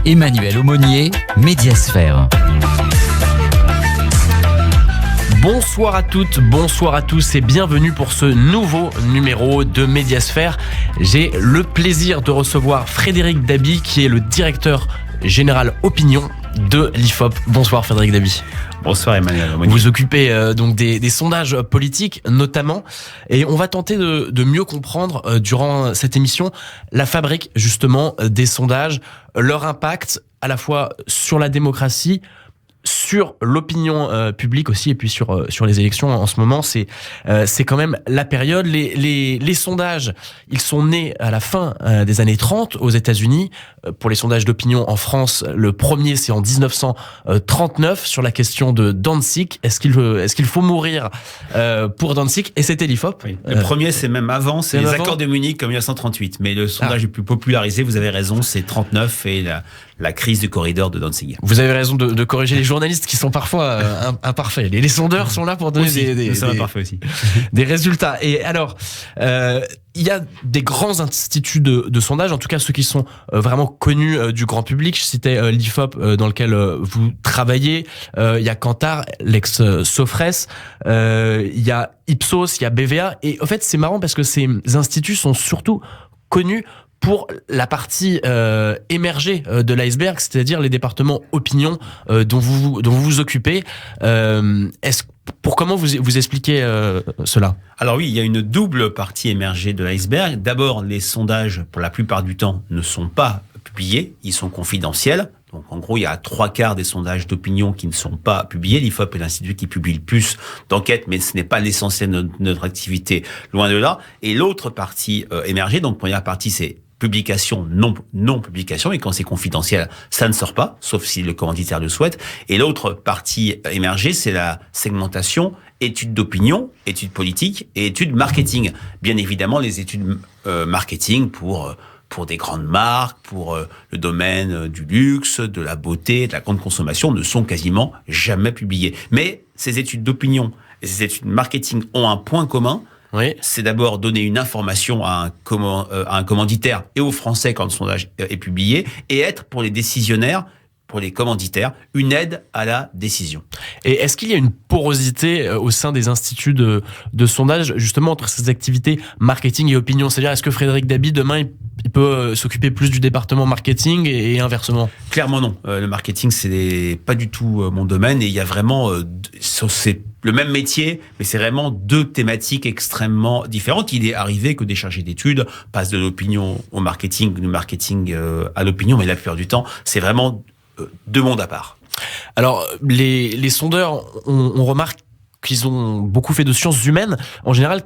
Emmanuel Aumonier, Médiasphère. Bonsoir à toutes, bonsoir à tous et bienvenue pour ce nouveau numéro de Médiasphère. J'ai le plaisir de recevoir Frédéric Dabi qui est le directeur général opinion de l'IFOP. Bonsoir Frédéric Dabi. Bonsoir Emmanuel. Vous occupez donc des sondages politiques notamment, et on va tenter de mieux comprendre durant cette émission la fabrique justement des sondages, leur impact à la fois sur la démocratie, sur l'opinion publique aussi, et puis sur les élections en ce moment. C'est quand même la période. Les sondages, ils sont nés à la fin des années 30 aux États-Unis. Pour les sondages d'opinion en France, le premier c'est en 1939 sur la question de Danzig. Est-ce qu'il faut mourir pour Danzig? Et c'était l'IFOP. Oui. Le premier c'est même avant, c'est les accords de Munich en 1938. Mais le sondage le plus popularisé, vous avez raison, c'est 39 et la crise du corridor de Danzig. Vous avez raison de corriger les journalistes qui sont parfois imparfaits. Les sondeurs sont là pour donner des résultats. Et alors, il y a des grands instituts de sondage, en tout cas ceux qui sont vraiment connus du grand public. Je citais l'IFOP dans lequel vous travaillez. Il y a Kantar, l'ex-Sofres. Il y a Ipsos, il y a BVA. Et en fait, c'est marrant parce que ces instituts sont surtout connus pour la partie émergée de l'iceberg, c'est-à-dire les départements opinion dont vous vous occupez. Comment vous expliquez cela? Alors oui, il y a une double partie émergée de l'iceberg. D'abord, les sondages, pour la plupart du temps, ne sont pas publiés, ils sont confidentiels. Donc en gros, il y a 3/4 des sondages d'opinion qui ne sont pas publiés. L'IFOP est l'institut qui publie le plus d'enquêtes, mais ce n'est pas l'essentiel de notre activité, loin de là. Et l'autre partie émergée, donc première partie, c'est publication, non publication, et quand c'est confidentiel, ça ne sort pas, sauf si le commanditaire le souhaite. Et l'autre partie émergée, c'est la segmentation, études d'opinion, études politiques et études marketing. Bien évidemment, les études marketing pour des grandes marques, pour le domaine du luxe, de la beauté, de la grande consommation, ne sont quasiment jamais publiées. Mais ces études d'opinion et ces études marketing ont un point commun. Oui. C'est d'abord donner une information à un commanditaire et aux Français quand le sondage est publié, et être pour les décisionnaires, pour les commanditaires, une aide à la décision. Et est-ce qu'il y a une porosité au sein des instituts de sondage, justement, entre ces activités marketing et opinion? C'est-à-dire, est-ce que Frédéric Dabi, demain, il peut s'occuper plus du département marketing et inversement? Clairement non. Le marketing, c'est pas du tout mon domaine, et il y a vraiment... c'est le même métier, mais c'est vraiment deux thématiques extrêmement différentes. Il est arrivé que des chargés d'études passent de l'opinion au marketing, du marketing à l'opinion, mais la plupart du temps, c'est vraiment deux mondes à part. Alors, les sondeurs, on remarque qu'ils ont beaucoup fait de sciences humaines. En général,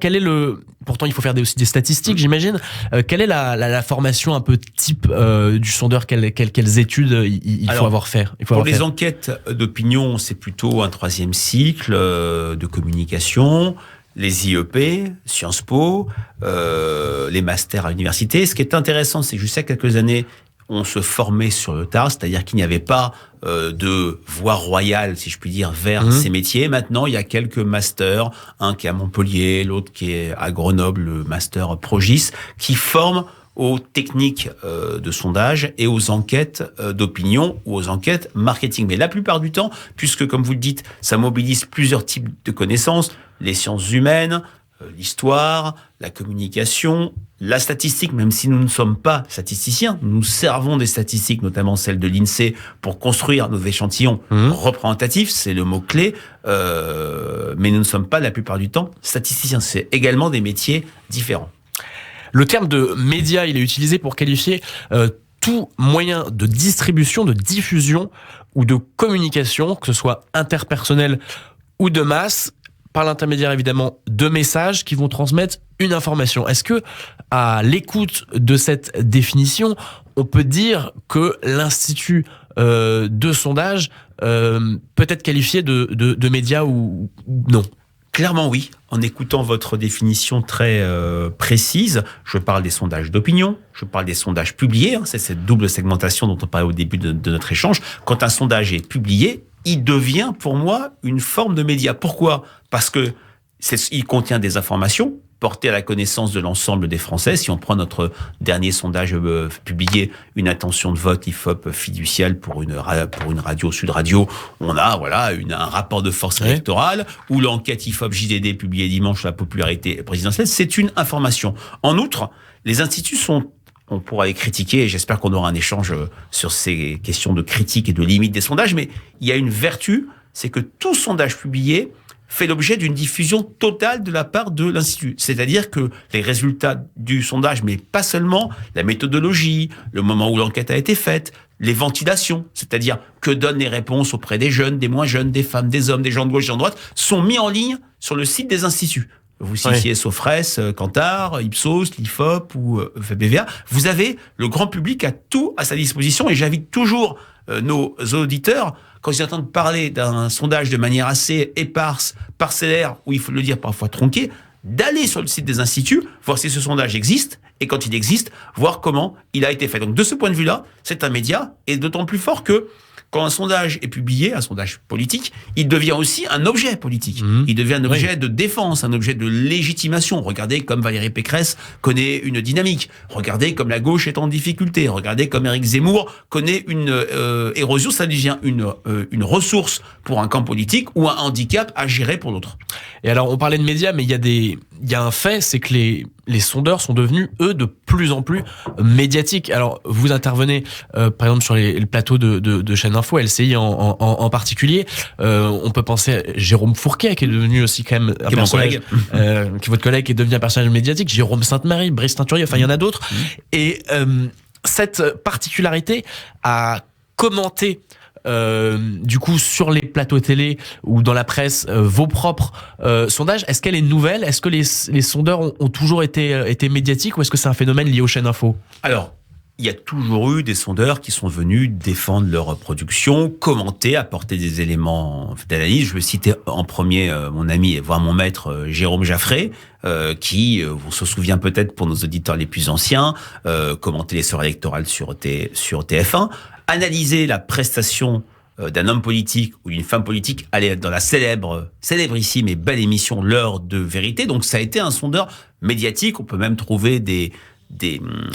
pourtant il faut faire aussi des statistiques, j'imagine. Quelle est la formation un peu type du sondeur? Quelles études il faut avoir fait? Pour les enquêtes d'opinion, c'est plutôt un 3e cycle de communication, les IEP, Sciences Po, les masters à l'université. Ce qui est intéressant, c'est que jusqu'à quelques années, on se formait sur le tard, c'est-à-dire qu'il n'y avait pas de voie royale, si je puis dire, vers ces métiers. Maintenant, il y a quelques masters, un qui est à Montpellier, l'autre qui est à Grenoble, le master Progis, qui forment aux techniques de sondage et aux enquêtes d'opinion ou aux enquêtes marketing. Mais la plupart du temps, puisque comme vous le dites, ça mobilise plusieurs types de connaissances, les sciences humaines, l'histoire, la communication, la statistique, même si nous ne sommes pas statisticiens, nous servons des statistiques, notamment celles de l'INSEE, pour construire nos échantillons représentatifs, c'est le mot-clé, mais nous ne sommes pas la plupart du temps statisticiens. C'est également des métiers différents. Le terme de média, il est utilisé pour qualifier tout moyen de distribution, de diffusion ou de communication, que ce soit interpersonnel ou de masse, par l'intermédiaire évidemment de messages qui vont transmettre une information. Est-ce que, à l'écoute de cette définition, on peut dire que l'institut de sondage peut être qualifié de média ou non? Clairement oui. En écoutant votre définition très précise, je parle des sondages d'opinion, je parle des sondages publiés, c'est cette double segmentation dont on parlait au début de notre échange. Quand un sondage est publié, il devient pour moi une forme de média. Pourquoi ? Parce que il contient des informations porté à la connaissance de l'ensemble des Français. Si on prend notre dernier sondage publié, une intention de vote IFOP fiduciale pour une radio, Sud Radio, on a un rapport de force électorale, ou l'enquête IFOP JDD publiée dimanche sur la popularité présidentielle, c'est une information. En outre, les instituts on pourra les critiquer, et j'espère qu'on aura un échange sur ces questions de critique et de limite des sondages, mais il y a une vertu, c'est que tout sondage publié fait l'objet d'une diffusion totale de la part de l'Institut. C'est-à-dire que les résultats du sondage, mais pas seulement, la méthodologie, le moment où l'enquête a été faite, les ventilations, c'est-à-dire que donnent les réponses auprès des jeunes, des moins jeunes, des femmes, des hommes, des gens de gauche, des gens de droite, sont mis en ligne sur le site des instituts. Vous citiez Sofres, Kantar, Ipsos, l'IFOP ou BVA. Vous avez, le grand public a tout à sa disposition, et j'invite toujours nos auditeurs, quand ils entendent parler d'un sondage de manière assez éparse, parcellaire, ou il faut le dire parfois tronqué, d'aller sur le site des instituts, voir si ce sondage existe, et quand il existe, voir comment il a été fait. Donc de ce point de vue-là, c'est un média, et d'autant plus fort que quand un sondage est publié, un sondage politique, il devient aussi un objet politique. Il devient un objet de défense, un objet de légitimation. Regardez comme Valérie Pécresse connaît une dynamique. Regardez comme la gauche est en difficulté. Regardez comme Éric Zemmour connaît une érosion. Ça devient une ressource pour un camp politique ou un handicap à gérer pour l'autre. Et alors, on parlait de médias, mais il y a un fait, c'est que les sondeurs sont devenus, eux, de plus en plus médiatiques. Alors, vous intervenez, par exemple, sur les plateaux de chaînes info, LCI en particulier. On peut penser à Jérôme Fourquet, qui est devenu aussi quand même un personnage, qui est votre collègue, qui est devenu un personnage médiatique. Jérôme Sainte-Marie, Brice Teinturier, enfin, il y en a d'autres. Et cette particularité à commenter du coup sur les plateaux télé ou dans la presse vos propres sondages, est-ce qu'elle est nouvelle? Est-ce que les sondeurs ont toujours été médiatiques, ou est-ce que c'est un phénomène lié aux chaînes info? Alors, il y a toujours eu des sondeurs qui sont venus défendre leur production, commenter, apporter des éléments d'analyse. Je veux citer en premier mon ami, voire mon maître, Jérôme Jaffré, qui, on se souvient peut-être pour nos auditeurs les plus anciens, commenter les soirées électorales sur TF1, analyser la prestation d'un homme politique ou d'une femme politique, aller dans la célébrissime et belle émission L'heure de vérité. Donc ça a été un sondeur médiatique. On peut même trouver des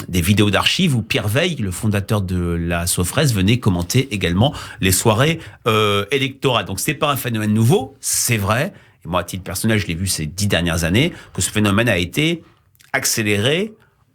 vidéos d'archives où Pierre Veil, le fondateur de la Sofres, venait commenter également les soirées électorales. Donc c'est pas un phénomène nouveau, c'est vrai. Et moi, à titre personnel, je l'ai vu ces 10 dernières années, que ce phénomène a été accéléré,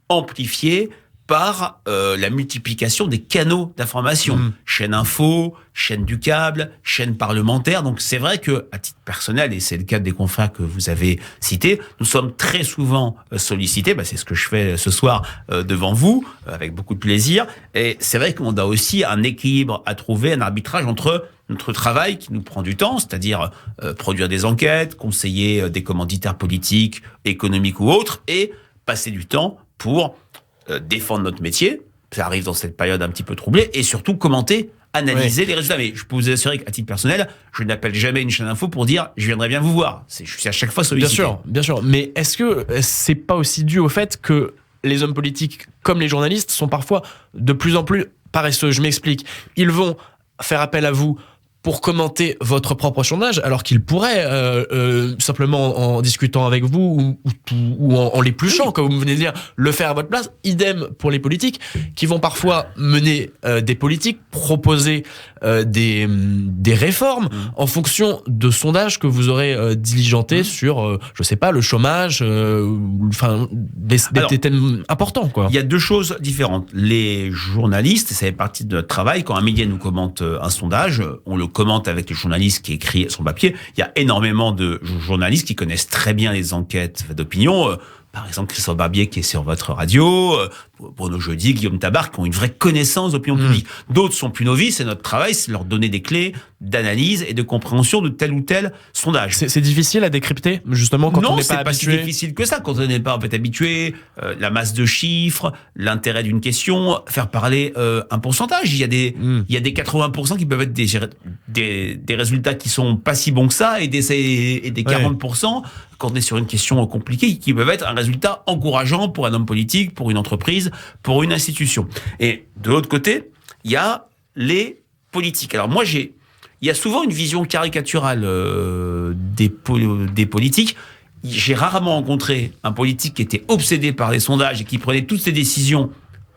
amplifié par la multiplication des canaux d'information. Chaîne info, chaîne du câble, chaîne parlementaire. Donc c'est vrai que, à titre personnel, et c'est le cas des confrères que vous avez cités, nous sommes très souvent sollicités. C'est ce que je fais ce soir devant vous, avec beaucoup de plaisir. Et c'est vrai qu'on a aussi un équilibre à trouver, un arbitrage entre notre travail qui nous prend du temps, c'est-à-dire produire des enquêtes, conseiller des commanditaires politiques, économiques ou autres, et passer du temps pour défendre notre métier, ça arrive dans cette période un petit peu troublée, et surtout commenter, analyser les résultats. Mais je peux vous assurer qu'à titre personnel, je n'appelle jamais une chaîne info pour dire je viendrai bien vous voir. Je suis à chaque fois sollicité. Bien sûr. Mais est-ce que c'est pas aussi dû au fait que les hommes politiques, comme les journalistes, sont parfois de plus en plus paresseux? Je m'explique. Ils vont faire appel à vous pour commenter votre propre sondage, alors qu'ils pourraient simplement en discutant avec vous ou en l'épluchant, comme vous venez de dire, le faire à votre place. Idem pour les politiques, qui vont parfois mener des politiques, proposer des réformes en fonction de sondages que vous aurez diligentés sur, je sais pas, le chômage, enfin des thèmes importants, quoi. Il y a deux choses différentes. Les journalistes, ça fait partie de notre travail. Quand un média nous commente un sondage, on le commente avec le journaliste qui écrit son papier. Il y a énormément de journalistes qui connaissent très bien les enquêtes d'opinion. Par exemple, Christophe Barbier qui est sur votre radio, Bruno Jeudi, Guillaume Tabar, qui ont une vraie connaissance d'opinion publique. D'autres sont plus novices, et notre travail, c'est de leur donner des clés d'analyse et de compréhension de tel ou tel sondage. C'est difficile à décrypter, justement, quand on n'est pas habitué? Non, c'est pas si difficile que ça. Quand on n'est pas en fait habitué, la masse de chiffres, l'intérêt d'une question, faire parler un pourcentage. Il y a des 80% qui peuvent être des résultats qui sont pas si bons que ça, et des 40% quand on est sur une question compliquée, qui peuvent être un résultat encourageant pour un homme politique, pour une entreprise, pour une institution. Et de l'autre côté, il y a les politiques. Alors moi, il y a souvent une vision caricaturale des politiques. j'ai rarement rencontré un politique qui était obsédé par les sondages et qui prenait toutes ses décisions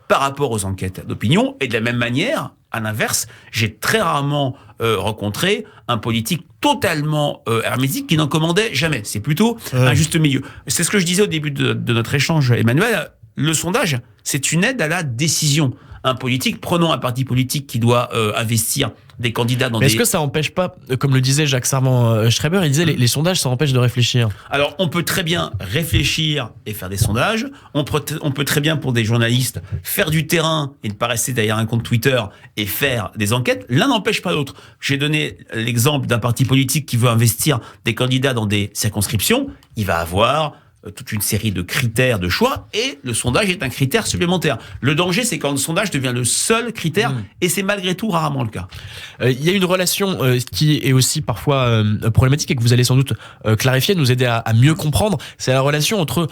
par rapport aux enquêtes d'opinion. Et de la même manière, à l'inverse, j'ai très rarement rencontré un politique totalement hermétique qui n'en commandait jamais. C'est plutôt un juste milieu. C'est ce que je disais au début de notre échange, Emmanuel. Le sondage, c'est une aide à la décision. Un politique, prenons un parti politique qui doit investir des candidats dans Mais est-ce que ça empêche pas, comme le disait Jacques Sarvan-Schreiber, il disait les sondages, ça empêche de réfléchir. Alors, on peut très bien réfléchir et faire des sondages. On peut très bien, pour des journalistes, faire du terrain et ne pas rester derrière un compte Twitter et faire des enquêtes. L'un n'empêche pas l'autre. J'ai donné l'exemple d'un parti politique qui veut investir des candidats dans des circonscriptions. Il va avoir toute une série de critères de choix et le sondage est un critère supplémentaire. Le danger, c'est quand le sondage devient le seul critère et c'est malgré tout rarement le cas. Il y a une relation qui est aussi parfois problématique et que vous allez sans doute clarifier, nous aider à mieux comprendre. C'est la relation entre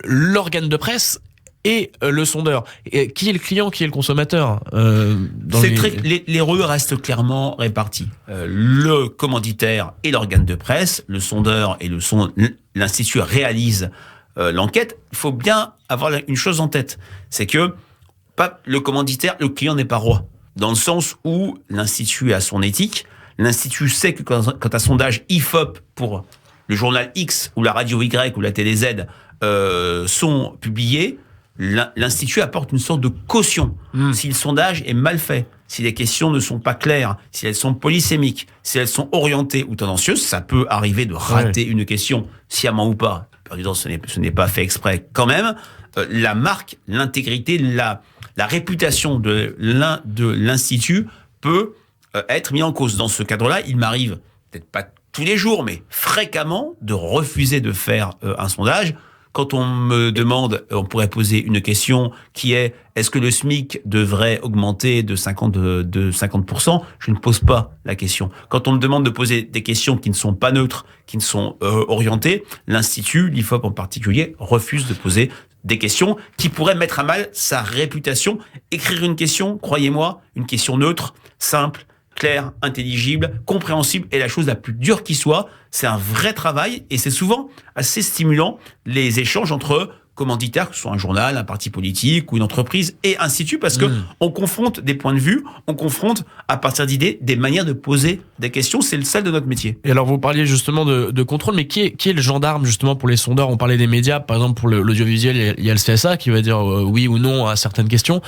l'organe de presse et le sondeur. Et qui est le client, qui est le consommateur les rôles restent clairement répartis. Le commanditaire et l'organe de presse, le sondeur et l'institut réalise l'enquête. Il faut bien avoir une chose en tête, c'est que le commanditaire, le client n'est pas roi. Dans le sens où l'institut a son éthique, l'institut sait que quand un sondage IFOP pour le journal X ou la radio Y ou la télé Z sont publiés, l'institut apporte une sorte de caution. Si le sondage est mal fait, si les questions ne sont pas claires, si elles sont polysémiques, si elles sont orientées ou tendancieuses, ça peut arriver de rater une question, sciemment ou pas. Par exemple, ce n'est pas fait exprès quand même. La marque, l'intégrité, la réputation de l'institut peut être mis en cause. Dans ce cadre-là, il m'arrive, peut-être pas tous les jours, mais fréquemment, de refuser de faire un sondage. Quand on me demande, on pourrait poser une question qui est « Est-ce que le SMIC devrait augmenter de 50%, je ne pose pas la question. Quand on me demande de poser des questions qui ne sont pas neutres, qui ne sont orientées, l'Institut, l'IFOP en particulier, refuse de poser des questions qui pourraient mettre à mal sa réputation. Écrire une question, croyez-moi, une question neutre, simple, clair, intelligible, compréhensible est la chose la plus dure qui soit. C'est un vrai travail et c'est souvent assez stimulant les échanges entre commanditaires, que ce soit un journal, un parti politique ou une entreprise et institut, parce que on confronte des points de vue, on confronte à partir d'idées des manières de poser des questions. C'est le sel de notre métier. Et alors vous parliez justement de contrôle, mais qui est le gendarme justement pour les sondeurs? On parlait des médias, par exemple pour l'audiovisuel, il y a le CSA qui va dire oui ou non à certaines questions.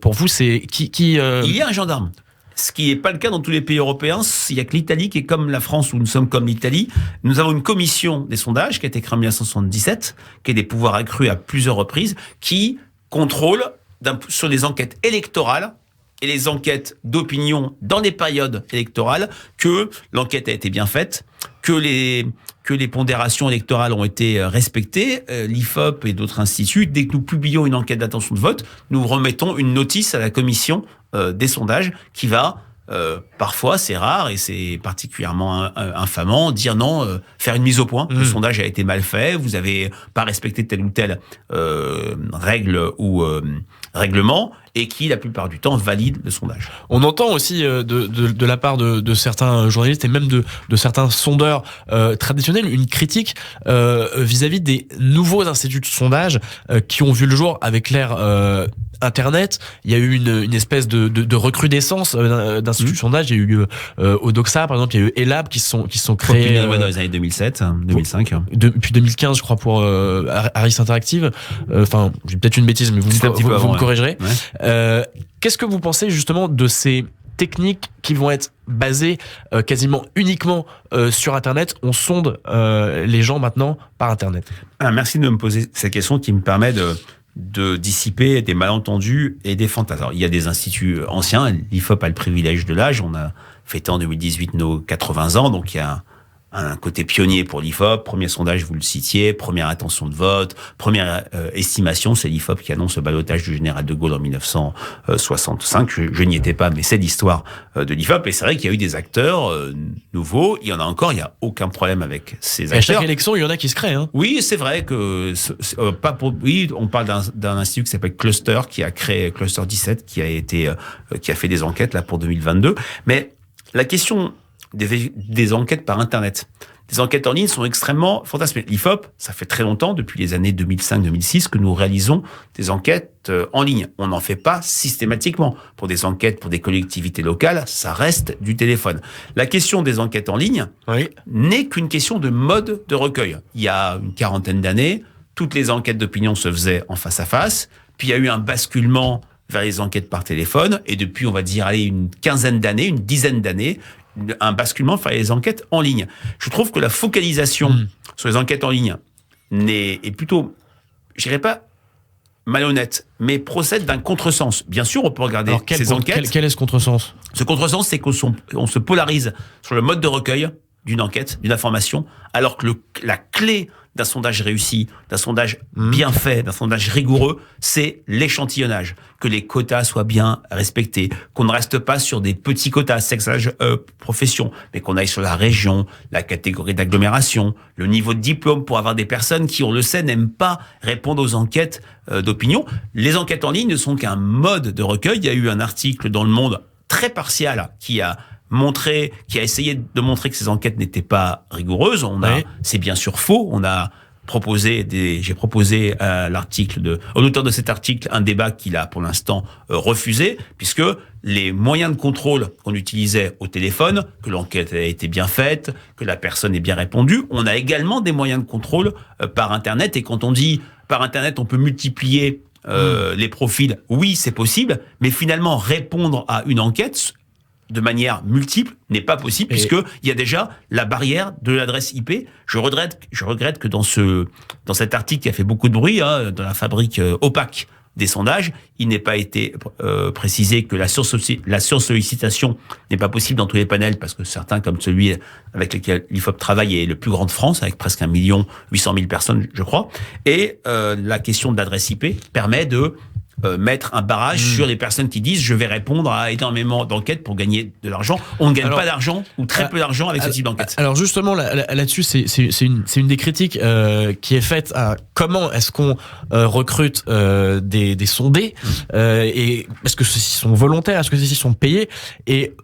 Pour vous, c'est qui Il y a un gendarme. Ce qui n'est pas le cas dans tous les pays européens. Il n'y a que l'Italie qui est comme la France, où nous sommes comme l'Italie. Nous avons une commission des sondages qui a été créée en 1977, qui a des pouvoirs accrus à plusieurs reprises, qui contrôle sur les enquêtes électorales et les enquêtes d'opinion dans les périodes électorales que l'enquête a été bien faite, que les pondérations électorales ont été respectées. L'IFOP et d'autres instituts, dès que nous publions une enquête d'intention de vote, nous remettons une notice à la commission des sondages qui va, parfois, c'est rare et c'est particulièrement infamant, dire non, faire une mise au point. Le sondage a été mal fait, vous n'avez pas respecté telle ou telle règle ou règlement, et qui, la plupart du temps, valide le sondage. On entend aussi de la part de certains journalistes et même de certains sondeurs traditionnels une critique vis-à-vis des nouveaux instituts de sondage qui ont vu le jour avec l'ère Internet. Il y a eu une espèce de recrudescence d'instituts de sondage. Il y a eu Odoxa, par exemple, il y a eu Elab qui sont créés dans les années 2007, 2005. Depuis 2015, je crois, pour Harris Interactive. Enfin, j'ai peut-être une bêtise, mais vous me corrigerez. Ouais. Qu'est-ce que vous pensez justement de ces techniques qui vont être basées quasiment uniquement sur Internet? On sonde les gens maintenant par Internet. Merci de me poser cette question qui me permet de dissiper des malentendus et des fantasmes. Alors, il y a des instituts anciens, l'IFOP a le privilège de l'âge, on a fêté en 2018 nos 80 ans, donc il y a un côté pionnier pour l'IFOP, premier sondage, vous le citiez, première intention de vote, première estimation, c'est l'IFOP qui annonce le ballotage du général de Gaulle en 1965. Je n'y étais pas, mais c'est l'histoire de l'IFOP. Et c'est vrai qu'il y a eu des acteurs nouveaux. Il y en a encore, il n'y a aucun problème avec ces acteurs. À chaque élection, il y en a qui se créent. Hein. Oui, c'est vrai que oui, on parle d'un institut qui s'appelle Cluster, qui a créé Cluster 17, qui a fait des enquêtes là pour 2022. Mais la question des enquêtes par Internet des enquêtes en ligne sont extrêmement fantasmées. L'IFOP, ça fait très longtemps, depuis les années 2005-2006, que nous réalisons des enquêtes en ligne. On n'en fait pas systématiquement. Pour des enquêtes, pour des collectivités locales, ça reste du téléphone. La question des enquêtes en ligne n'est qu'une question de mode de recueil. Il y a une quarantaine d'années, toutes les enquêtes d'opinion se faisaient en face à face, puis il y a eu un basculement vers les enquêtes par téléphone, et depuis, on va dire, une quinzaine d'années, une dizaine d'années, un basculement vers les enquêtes en ligne. Je trouve que la focalisation sur les enquêtes en ligne est plutôt, je dirais pas malhonnête, mais procède d'un contresens. Bien sûr, on peut regarder ces enquêtes. Quel est ce contresens ? Ce contresens, c'est qu'on se polarise sur le mode de recueil d'une enquête, d'une information, alors que la clé d'un sondage réussi, d'un sondage bien fait, d'un sondage rigoureux, c'est l'échantillonnage. Que les quotas soient bien respectés, qu'on ne reste pas sur des petits quotas, sexe, âge, profession, mais qu'on aille sur la région, la catégorie d'agglomération, le niveau de diplôme, pour avoir des personnes qui, on le sait, n'aiment pas répondre aux enquêtes d'opinion. Les enquêtes en ligne ne sont qu'un mode de recueil. Il y a eu un article dans Le Monde très partial qui a essayé de montrer que ces enquêtes n'étaient pas rigoureuses. C'est bien sûr faux. J'ai proposé à l'auteur de cet article un débat qu'il a pour l'instant refusé, puisque les moyens de contrôle qu'on utilisait au téléphone, que l'enquête a été bien faite, que la personne ait bien répondu, on a également des moyens de contrôle par Internet. Et quand on dit par Internet, on peut multiplier les profils, oui, c'est possible, mais finalement répondre à une enquête de manière multiple n'est pas possible, puisqu'il y a déjà la barrière de l'adresse IP. Je regrette que dans cet article qui a fait beaucoup de bruit, dans la fabrique opaque des sondages, il n'ait pas été précisé que la sursollicitation n'est pas possible dans tous les panels, parce que certains, comme celui avec lequel l'IFOP travaille, est le plus grand de France, avec presque 1 800 000 personnes, je crois. Et la question de l'adresse IP permet de mettre un barrage sur les personnes qui disent je vais répondre à énormément d'enquêtes pour gagner de l'argent. On ne gagne pas d'argent ou très peu d'argent avec ce type d'enquête. Alors justement là-dessus, c'est une des critiques qui est faite à comment est-ce qu'on recrute des sondés, et est-ce que ceux-ci sont volontaires, est-ce que ceux-ci sont payés, et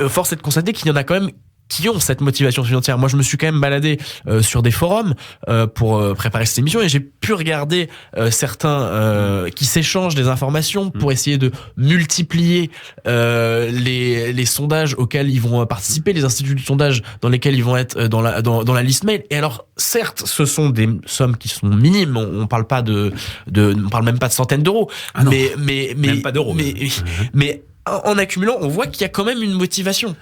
force est de constater qu'il y en a quand même qui ont cette motivation financière. Moi, je me suis quand même baladé sur des forums pour préparer cette émission, et j'ai pu regarder certains qui s'échangent des informations pour essayer de multiplier les sondages auxquels ils vont participer, les instituts de sondage dans lesquels ils vont être dans la liste mail. Et alors, certes, ce sont des sommes qui sont minimes. On parle pas on parle même pas de centaines d'euros. Mais même pas d'euros. Mais en accumulant, on voit qu'il y a quand même une motivation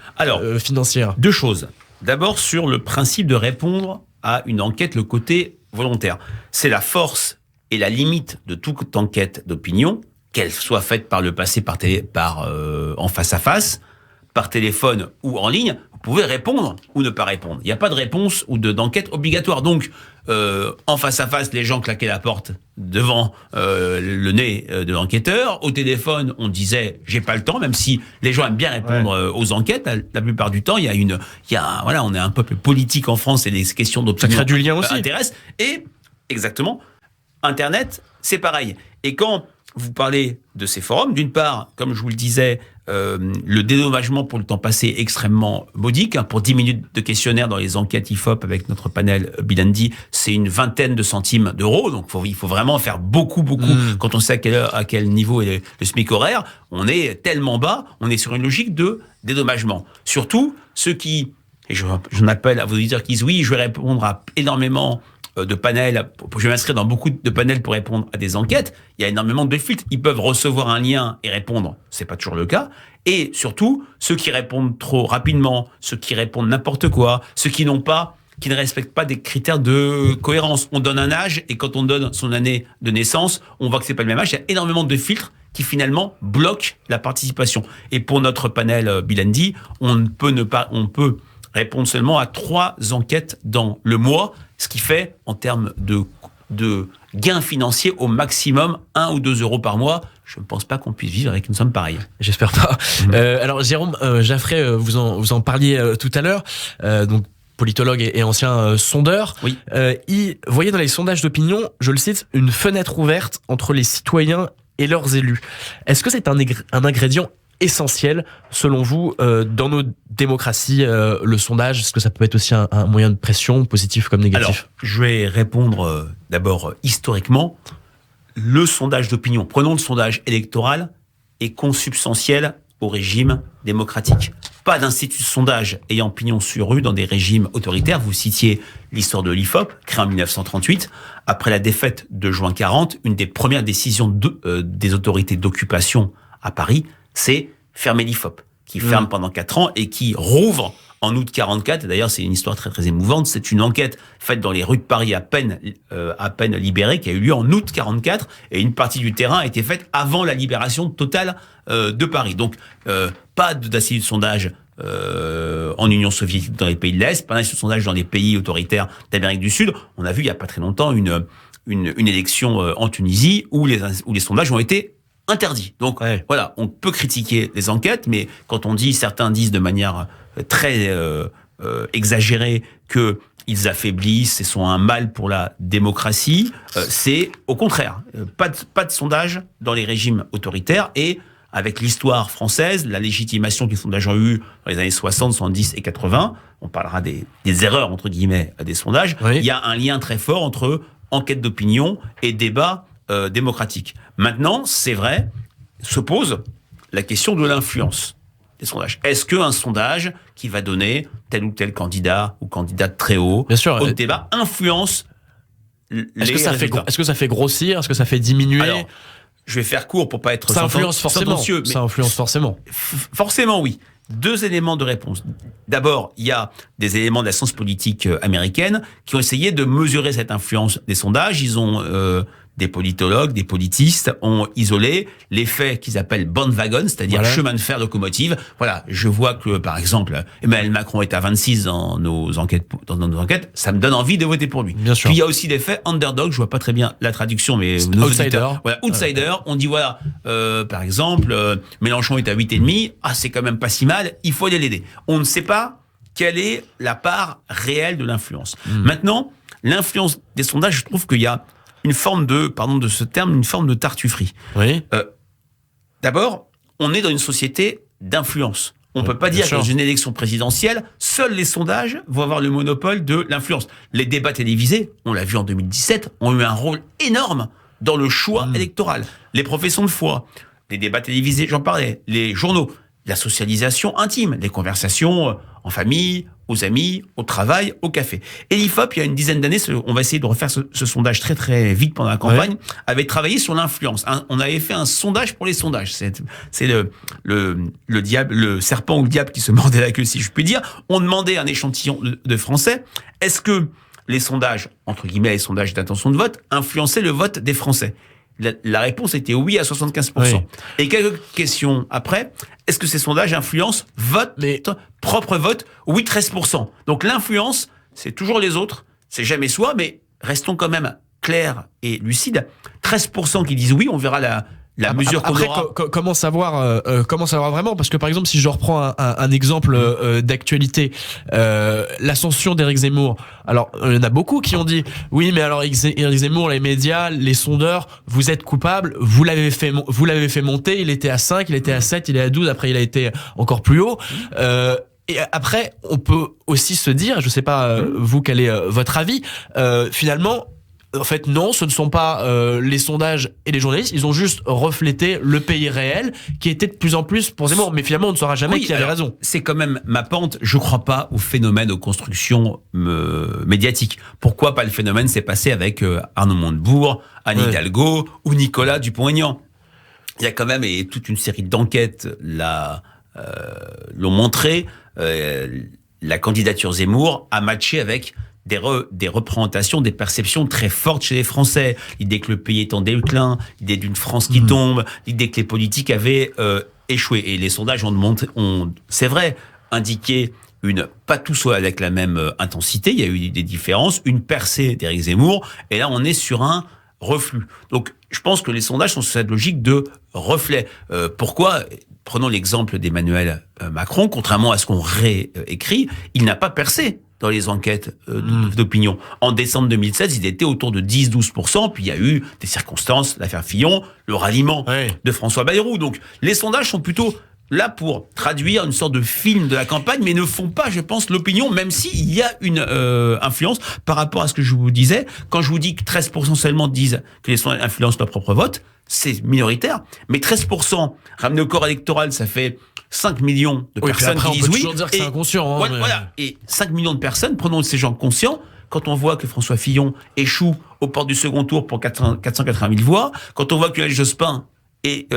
financière. Deux choses. D'abord, sur le principe de répondre à une enquête, le côté volontaire. C'est la force et la limite de toute enquête d'opinion, qu'elle soit faite par le passé en face à face, par téléphone ou en ligne. Vous pouvez répondre ou ne pas répondre. Il n'y a pas de réponse ou d'enquête obligatoire. Donc, en face à face, les gens claquaient la porte devant le nez de l'enquêteur. Au téléphone, on disait j'ai pas le temps, même si les gens aiment bien répondre aux enquêtes. La plupart du temps, on est un peuple politique en France et les questions d'opinion ça crée du lien aussi. Intéressent. Et exactement, Internet, c'est pareil. Et quand vous parlez de ces forums, d'une part, comme je vous le disais, le dédommagement pour le temps passé est extrêmement modique. Pour 10 minutes de questionnaire dans les enquêtes IFOP avec notre panel Bilandi, c'est une vingtaine de centimes d'euros. Donc il faut vraiment faire beaucoup. Quand on sait à quel niveau est le SMIC horaire, on est tellement bas, on est sur une logique de dédommagement. Surtout ceux qui, et j'en appelle à vous dire qui disent oui, je vais répondre à énormément de panels, je vais m'inscrire dans beaucoup de panels pour répondre à des enquêtes. Il y a énormément de filtres. Ils peuvent recevoir un lien et répondre. C'est pas toujours le cas. Et surtout, ceux qui répondent trop rapidement, ceux qui répondent n'importe quoi, ceux qui ne respectent pas des critères de cohérence. On donne un âge et quand on donne son année de naissance, on voit que c'est pas le même âge. Il y a énormément de filtres qui finalement bloquent la participation. Et pour notre panel Bilandi, on peut répondre seulement à 3 enquêtes dans le mois, ce qui fait, en termes de gains financiers, au maximum 1 ou 2 euros par mois. Je ne pense pas qu'on puisse vivre avec une somme pareille. J'espère pas. Alors Jérôme Jaffray, vous en parliez tout à l'heure, donc politologue et ancien sondeur. Oui. Il voyait dans les sondages d'opinion, je le cite, une fenêtre ouverte entre les citoyens et leurs élus. Est-ce que c'est un ingrédient essentiel, selon vous, dans nos démocraties, le sondage? Est-ce que ça peut être aussi un moyen de pression, positif comme négatif? Alors, je vais répondre d'abord historiquement. Le sondage d'opinion, prenons le sondage électoral, est consubstantiel au régime démocratique. Pas d'institut de sondage ayant pignon sur rue dans des régimes autoritaires. Vous citiez l'histoire de l'IFOP, créé en 1938. Après la défaite de juin 40, une des premières décisions des autorités d'occupation à Paris, c'est fermer l'IFOP, qui ferme pendant 4 ans et qui rouvre en août 44. Et d'ailleurs, c'est une histoire très très émouvante. C'est une enquête faite dans les rues de Paris à peine libérées, qui a eu lieu en août 44, et une partie du terrain a été faite avant la libération totale de Paris. Donc, pas d'institut de sondage en Union soviétique, dans les pays de l'Est, pas d'institut de sondage dans les pays autoritaires d'Amérique du Sud. On a vu il y a pas très longtemps une élection en Tunisie où les sondages ont été interdits. Donc voilà, on peut critiquer les enquêtes, mais quand certains disent de manière très exagérée que ils affaiblissent et sont un mal pour la démocratie, c'est au contraire. Pas de sondage dans les régimes autoritaires, et avec l'histoire française, la légitimation que les sondages ont eu dans les années 60, 70 et 80, on parlera des erreurs, entre guillemets, des sondages, il y a un lien très fort entre enquête d'opinion et débat démocratique. Maintenant, c'est vrai, se pose la question de l'influence des sondages. Est-ce qu'un sondage qui va donner tel ou tel candidat ou candidate très haut au débat influence les résultats? Est-ce que ça fait grossir? Est-ce que ça fait diminuer? Alors, je vais faire court pour pas être ça influence forcément. Ça influence forcément. Forcément, oui. 2 éléments de réponse. D'abord, il y a des éléments de la science politique américaine qui ont essayé de mesurer cette influence des sondages. Ils ont des politologues, des politistes ont isolé l'effet qu'ils appellent bandwagon, c'est-à-dire chemin de fer locomotive. Voilà, je vois que par exemple Emmanuel Macron est à 26 dans nos enquêtes, ça me donne envie de voter pour lui. Bien sûr. Puis il y a aussi l'effet underdog, je vois pas très bien la traduction, mais outsider. Voilà, outsider. On dit voilà, par exemple, Mélenchon est à 8,5, c'est quand même pas si mal, il faut aller l'aider. On ne sait pas quelle est la part réelle de l'influence. Maintenant, l'influence des sondages, je trouve qu'il y a une forme de ce terme, une forme de tartufferie. Oui. D'abord, on est dans une société d'influence. On ne peut pas dire que dans une élection présidentielle, seuls les sondages vont avoir le monopole de l'influence. Les débats télévisés, on l'a vu en 2017, ont eu un rôle énorme dans le choix électoral. Les professions de foi, les débats télévisés, j'en parlais, les journaux, la socialisation intime, les conversations en famille, aux amis, au travail, au café. Et l'IFOP, il y a une dizaine d'années, on va essayer de refaire ce sondage très très vite pendant la campagne, avait travaillé sur l'influence. On avait fait un sondage pour les sondages. C'est le diable, le serpent ou le diable qui se mordait la queue, si je puis dire. On demandait un échantillon de Français. Est-ce que les sondages, entre guillemets, les sondages d'intention de vote, influençaient le vote des Français? La réponse était oui à 75%. Oui. Et quelques questions après, est-ce que ces sondages influencent votre propre vote? Oui, 13%. Donc l'influence, c'est toujours les autres, c'est jamais soi, mais restons quand même clairs et lucides. 13% qui disent oui, on verra la mesure qu'on aura. Comment savoir vraiment? Parce que par exemple, si je reprends un exemple d'actualité, l'ascension d'Éric Zemmour. Alors, il y en a beaucoup qui ont dit oui, mais alors Éric Zemmour, les médias, les sondeurs, vous êtes coupable, vous l'avez fait monter. Il était à 5, il était à 7, il est à 12. Après, il a été encore plus haut. Et après, on peut aussi se dire, je sais pas vous quel est votre avis, finalement. En fait, non, ce ne sont pas les sondages et les journalistes. Ils ont juste reflété le pays réel qui était de plus en plus pour Zemmour. Mais finalement, on ne saura jamais qui avait raison. C'est quand même ma pente. Je crois pas au phénomène, aux constructions médiatiques. Pourquoi pas le phénomène s'est passé avec Arnaud Montebourg, Anne Hidalgo ou Nicolas Dupont-Aignan. Il y a quand même, et toute une série d'enquêtes l'ont montré, la candidature Zemmour a matché avec des représentations, des perceptions très fortes chez les Français. L'idée que le pays est en déclin, l'idée d'une France qui tombe, l'idée que les politiques avaient échoué. Et les sondages ont c'est vrai, indiqué pas tous avec la même intensité, il y a eu des différences, une percée d'Éric Zemmour, et là on est sur un reflux. Donc je pense que les sondages sont sur cette logique de reflet. Pourquoi ? Prenons l'exemple d'Emmanuel Macron, contrairement à ce qu'on réécrit, il n'a pas percé dans les enquêtes d'opinion. En décembre 2016, il était autour de 10-12%, puis il y a eu des circonstances, l'affaire Fillon, le ralliement de François Bayrou. Donc les sondages sont plutôt là pour traduire une sorte de film de la campagne, mais ne font pas, je pense, l'opinion, même s'il y a une influence par rapport à ce que je vous disais. Quand je vous dis que 13% seulement disent que les sondages influencent leur propre vote, c'est minoritaire, mais 13% ramené au corps électoral, ça fait 5 millions de personnes après, qui disent oui. On peut toujours dire que c'est inconscient. Hein, voilà. Et 5 millions de personnes, prenons ces gens conscients. Quand on voit que François Fillon échoue aux portes du second tour pour 480 000 voix, quand on voit que Lionel Jospin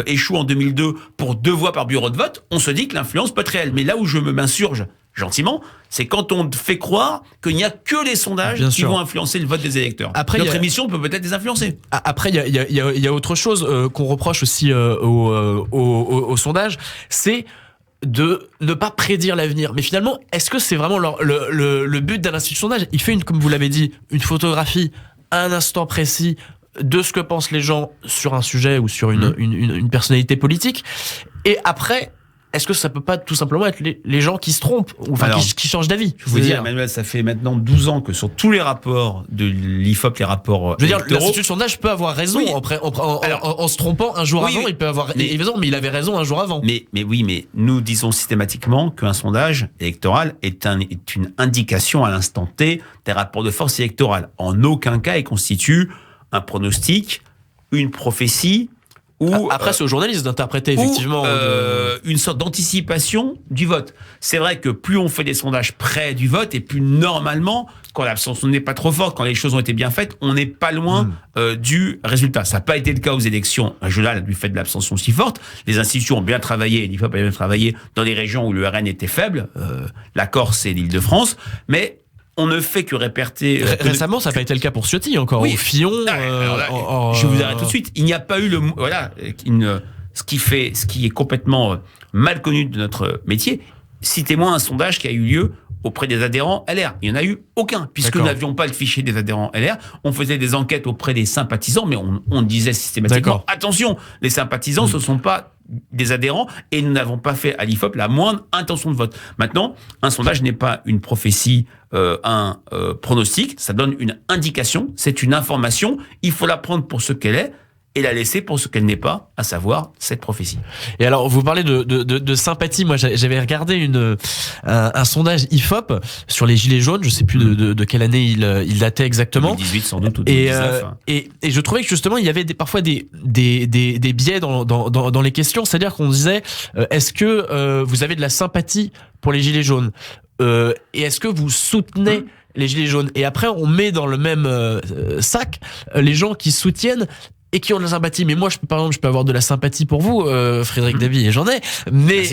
échoue en 2002 pour 2 voix par bureau de vote, on se dit que l'influence peut être réelle. Mais là où je m'insurge gentiment, c'est quand on fait croire qu'il n'y a que les sondages qui vont influencer le vote des électeurs. Après, notre émission peut peut-être les influencer. Après, il y a autre chose qu'on reproche aussi au sondage, c'est de ne pas prédire l'avenir. Mais finalement, est-ce que c'est vraiment le but d'un institut de sondage ? Il fait, comme vous l'avez dit, une photographie à un instant précis de ce que pensent les gens sur un sujet ou sur une personnalité politique. Et après, est-ce que ça peut pas tout simplement être les gens qui se trompent ou qui changent d'avis ? Je veux dire, Emmanuel, ça fait maintenant 12 ans que sur tous les rapports de l'IFOP, les rapports je veux dire, l'institut de sondage peut avoir raison en se trompant un jour avant. Il peut avoir raison, mais il avait raison un jour avant. Mais nous disons systématiquement qu'un sondage électoral est une indication à l'instant T des rapports de force électorale. En aucun cas, il constitue un pronostic, une prophétie, ou après c'est aux journalistes d'interpréter effectivement une sorte d'anticipation du vote. C'est vrai que plus on fait des sondages près du vote et plus normalement, quand l'abstention n'est pas trop forte, quand les choses ont été bien faites, on n'est pas loin du résultat. Ça n'a pas été le cas aux élections régionales du fait de l'abstention si forte. Les institutions ont bien travaillé, l'IFOP a bien travaillé dans les régions où le RN était faible, la Corse et l'Île-de-France, mais on ne fait que réperter... Récemment, ça n'a pas été le cas pour Ciotti encore, ou Fillon. Je vous arrête tout de suite. Il n'y a pas eu ce qui est complètement mal connu de notre métier. Citez-moi un sondage qui a eu lieu auprès des adhérents LR. Il n'y en a eu aucun, puisque nous n'avions pas le fichier des adhérents LR. On faisait des enquêtes auprès des sympathisants, mais on disait systématiquement, attention, les sympathisants, ce ne sont pas des adhérents, et nous n'avons pas fait à l'IFOP la moindre intention de vote. Maintenant, un sondage n'est pas une prophétie, un pronostic, ça donne une indication, c'est une information, il faut la prendre pour ce qu'elle est, et la laisser pour ce qu'elle n'est pas, à savoir cette prophétie. Et alors, vous parlez de sympathie. Moi, j'avais regardé un sondage IFOP sur les Gilets jaunes. Je sais plus de quelle année il datait exactement. 2018 sans doute, ou 2019. Et je trouvais que justement, il y avait parfois des biais dans les questions. C'est-à-dire qu'on disait, est-ce que vous avez de la sympathie pour les Gilets jaunes ? Et est-ce que vous soutenez les Gilets jaunes ? Et après, on met dans le même sac les gens qui soutiennent et qui ont de la sympathie. Mais moi, par exemple, je peux avoir de la sympathie pour vous, Frédéric Davy, et j'en ai. Mais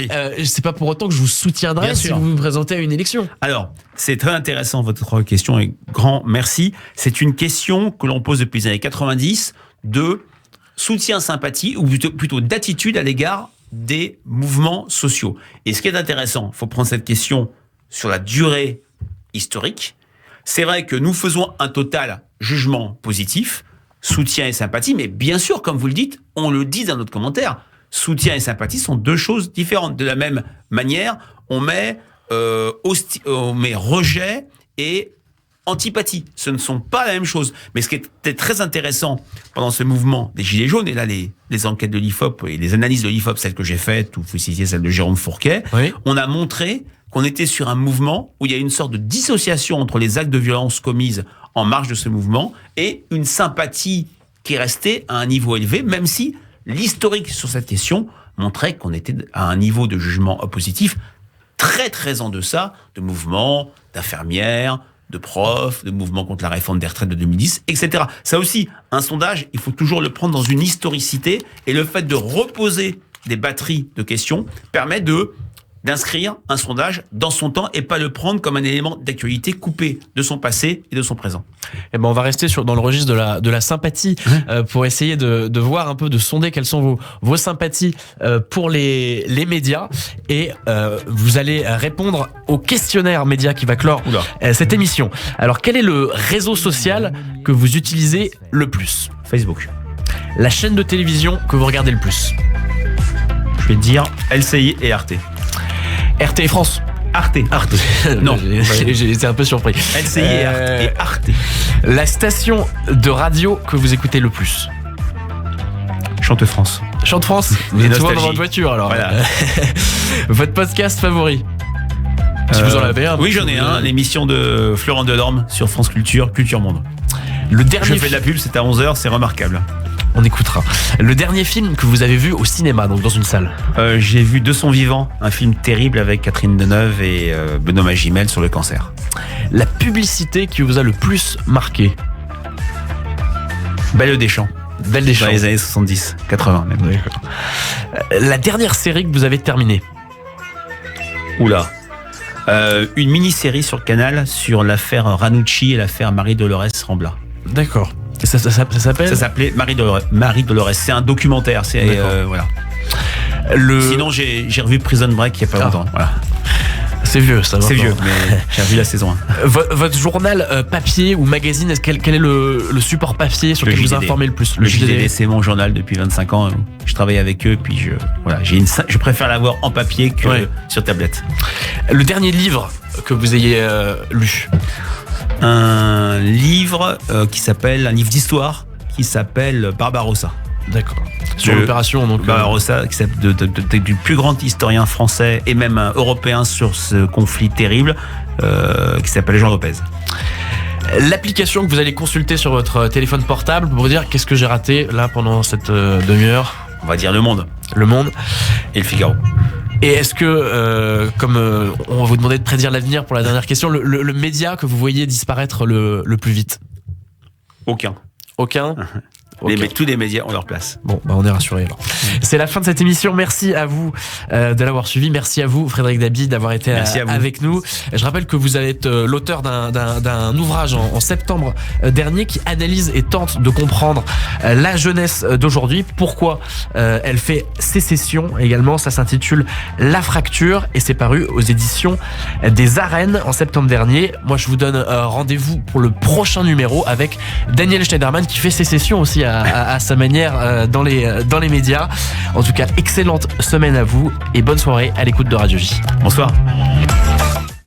c'est pas pour autant que je vous soutiendrai si vous me présentez à une élection. Alors, c'est très intéressant votre question et grand merci. C'est une question que l'on pose depuis les années 90 de soutien, sympathie, ou plutôt d'attitude à l'égard des mouvements sociaux. Et ce qui est intéressant, il faut prendre cette question sur la durée historique. C'est vrai que nous faisons un total jugement positif, soutien et sympathie, mais bien sûr, comme vous le dites, on le dit dans notre commentaire, soutien et sympathie sont deux choses différentes. De la même manière, on met rejet et antipathie. Ce ne sont pas la même chose. Mais ce qui était très intéressant pendant ce mouvement des Gilets jaunes, et là les enquêtes de l'IFOP et les analyses de l'IFOP, celles que j'ai faites, ou vous citiez celle de Jérôme Fourquet, on a montré qu'on était sur un mouvement où il y a une sorte de dissociation entre les actes de violence commises en marge de ce mouvement et une sympathie qui est restée à un niveau élevé, même si l'historique sur cette question montrait qu'on était à un niveau de jugement positif très très en deçà de mouvements d'infirmières, de profs, de mouvements contre la réforme des retraites de 2010, etc. Ça aussi, un sondage, il faut toujours le prendre dans une historicité, et le fait de reposer des batteries de questions permet d'inscrire un sondage dans son temps et pas le prendre comme un élément d'actualité coupé de son passé et de son présent. Eh ben, on va rester dans le registre de la sympathie pour essayer de voir un peu, de sonder quelles sont vos sympathies pour les médias, et vous allez répondre au questionnaire média qui va clore cette émission. Alors, quel est le réseau social que vous utilisez le plus ? Facebook. La chaîne de télévision que vous regardez le plus ? Je vais dire LCI et Arte. RT France. Arte. Non, j'ai été un peu surpris. LCI et Arte. La station de radio que vous écoutez le plus ? Chante France. Chante France. Vous Les êtes souvent dans nostalgies. votre voiture alors. Voilà. Votre podcast favori? Si vous en avez un. Oui, j'en ai un. L'émission de Florent Delorme sur France Culture, Culture Monde. Le dernier. Je fais de la pub, c'est à 11h, c'est remarquable. On écoutera. Le dernier film que vous avez vu au cinéma, donc dans une salle. J'ai vu De son vivant, un film terrible avec Catherine Deneuve et Benoît Magimel sur le cancer. La publicité qui vous a le plus marqué? Belle des Champs. Belle des Champs. Dans les années 70, 80 même. D'accord. La dernière série que vous avez terminée? Oula. Une mini-série sur Canal sur l'affaire Ranucci et l'affaire Marie-Dolores Rambla. D'accord. Et ça s'appelle? Ça s'appelait Marie-Dolores. C'est un documentaire. C'est voilà. Sinon, j'ai revu Prison Break il n'y a pas longtemps. Voilà. C'est vieux, ça. C'est maintenant. vieux, mais j'ai revu la saison 1. Votre journal papier ou magazine, quel est le support papier sur Le lequel vous JDD. informez le plus? Le JDD, c'est mon journal depuis 25 ans. Je travaille avec eux, puis je préfère l'avoir en papier que sur tablette. Le dernier livre que vous ayez lu? Un livre un livre d'histoire qui s'appelle Barbarossa. D'accord. Sur l'opération, donc. Barbarossa, du plus grand historien français et même européen sur ce conflit terrible, qui s'appelle Jean Lopez. L'application que vous allez consulter sur votre téléphone portable pour vous dire qu'est-ce que j'ai raté là pendant cette demi-heure? On va dire Le Monde Le Monde et Le Figaro. Et est-ce que, on va vous demander de prédire l'avenir pour la dernière question, le média que vous voyez disparaître le plus vite? Aucun. Aucun? Mais tous les médias ont leur place. Bon, bah on est rassurés alors. C'est la fin de cette émission. Merci à vous de l'avoir suivi. Merci à vous, Frédéric Dabi, d'avoir été avec nous. Je rappelle que vous allez être l'auteur d'un ouvrage en septembre dernier qui analyse et tente de comprendre la jeunesse d'aujourd'hui. Pourquoi elle fait sécession également. Ça s'intitule La Fracture et c'est paru aux éditions des Arènes en septembre dernier. Moi, je vous donne rendez-vous pour le prochain numéro avec Daniel Schneiderman qui fait sécession aussi à sa manière dans les médias. En tout cas, excellente semaine à vous et bonne soirée à l'écoute de Radio J. Bonsoir.